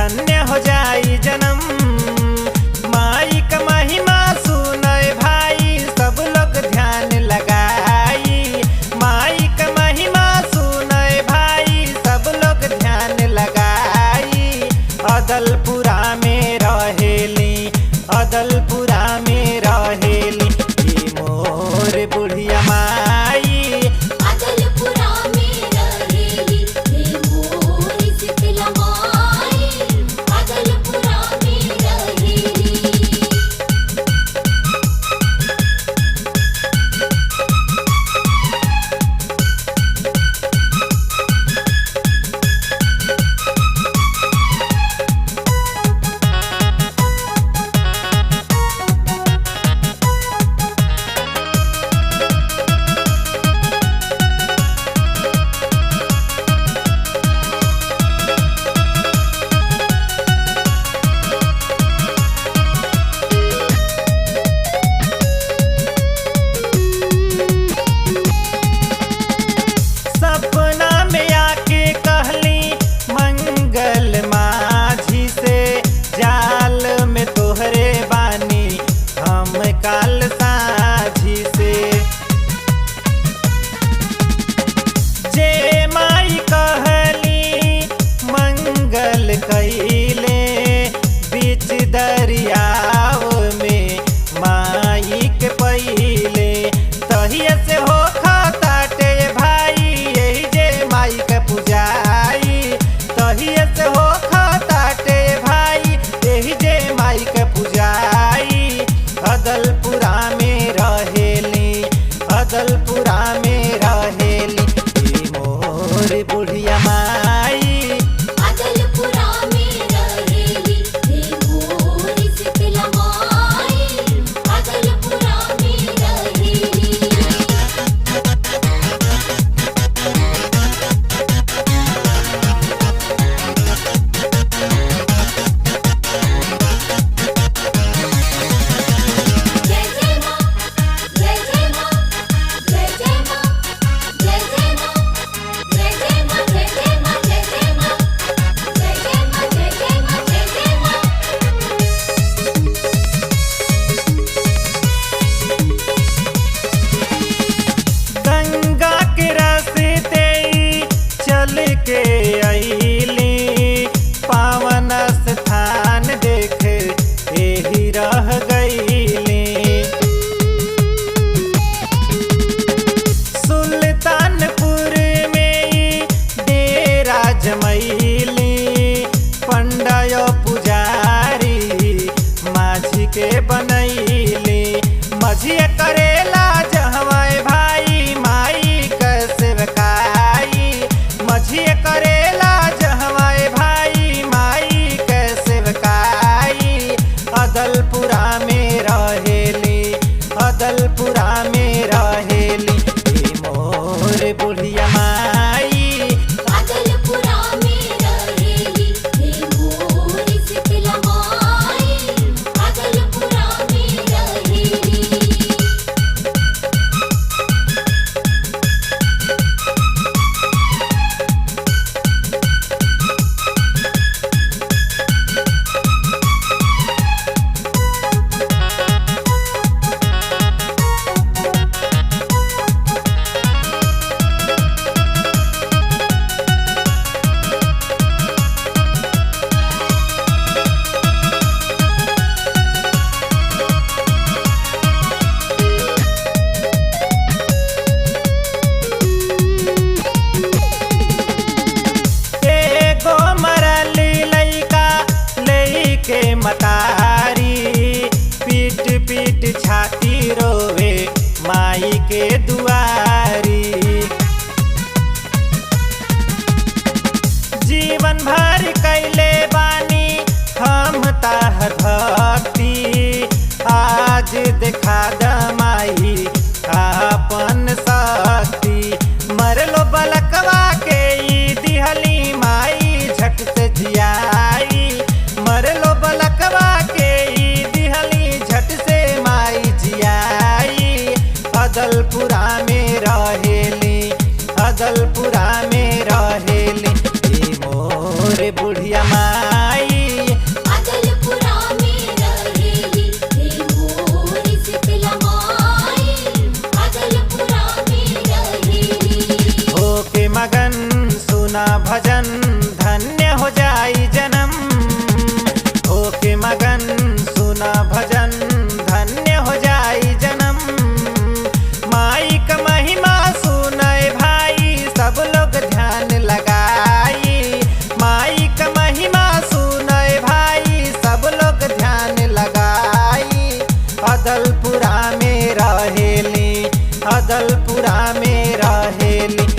धन्य हो जाई जन्म। माई का महिमा सुनय भाई सब लोग ध्यान लगाई। माई का महिमा सुनय भाई सब लोग ध्यान लगाई। अदलपुरा में रहेली, अदलपुरा में रहेली ई मोर बुढ़िया माई। अदलपुरा में रहेली हे मोर शीतला माई। अदलपुरा में रहेली। सपना में आके कहली मंगल माझी से, जाल में तोहरे बानी हम काल साझी से। जे माई कहली मंगल कैले बीच दरियाव में माई के पहिले। तहिया से हो ताटे भाई यही जे माई के पुजाई। तहिया से हो ताटे भाई यही जे माई के पुजाई। अदलपुरा में रहेली, अदलपुरा में रहेली ई मोर बुढ़िया माई। अदलपुरा में रहेली हे मोर शीतला माई। अदलपुरा में रहेली। जय जय मां, जय जय मां, जय जय मां, जय जय मां, जय जय मां, जय जय मां, जय जय मां, जय जय मां, जय जय मां, जय जय मां। गंगा के रास्ते चल के अइली, पावन स्थान देख एही रह गईली। सुल्तानपुर में डेरा जमैली, पंडाय पुजारी माझी के बनैली। मझिया करेला जहवाए भाई माई के सेवकाई। मझिया करेला जहवाए भाई माई के सेवकाई। अदलपुरा में रहेली, अदलपुरा में रहेली ई मोर बुढ़िया माई। अदलपुरा में रहेली हे मोर शीतला माई। अदलपुरा में रहेली। एगो मरली लइका लइके मतारी, पीट पीट छाती रोवे माई के दुआरी। जीवन भर कैले बानी हम ताहर भक्ति, आज देखा दमाई आपन शक्ति। मरलो बलकवा के ई दिहली माई झट से जियाई। मरलो बलकवा के ई दिहली झट से माई जियाई। अदलपुरा में रहेली, अदलपुरा में रहेली ई मोर बुढ़िया माई। मगन धन्य हो जाई जन्म। होके मगन सुना भजन धन्य हो जाई जन्म। माई का महिमा सुनय भाई सब लोग ध्यान लगाई। माई का महिमा सुनय भाई सब लोग ध्यान लगाई। अदलपुरा में रहेली, अदलपुरा में रहेली।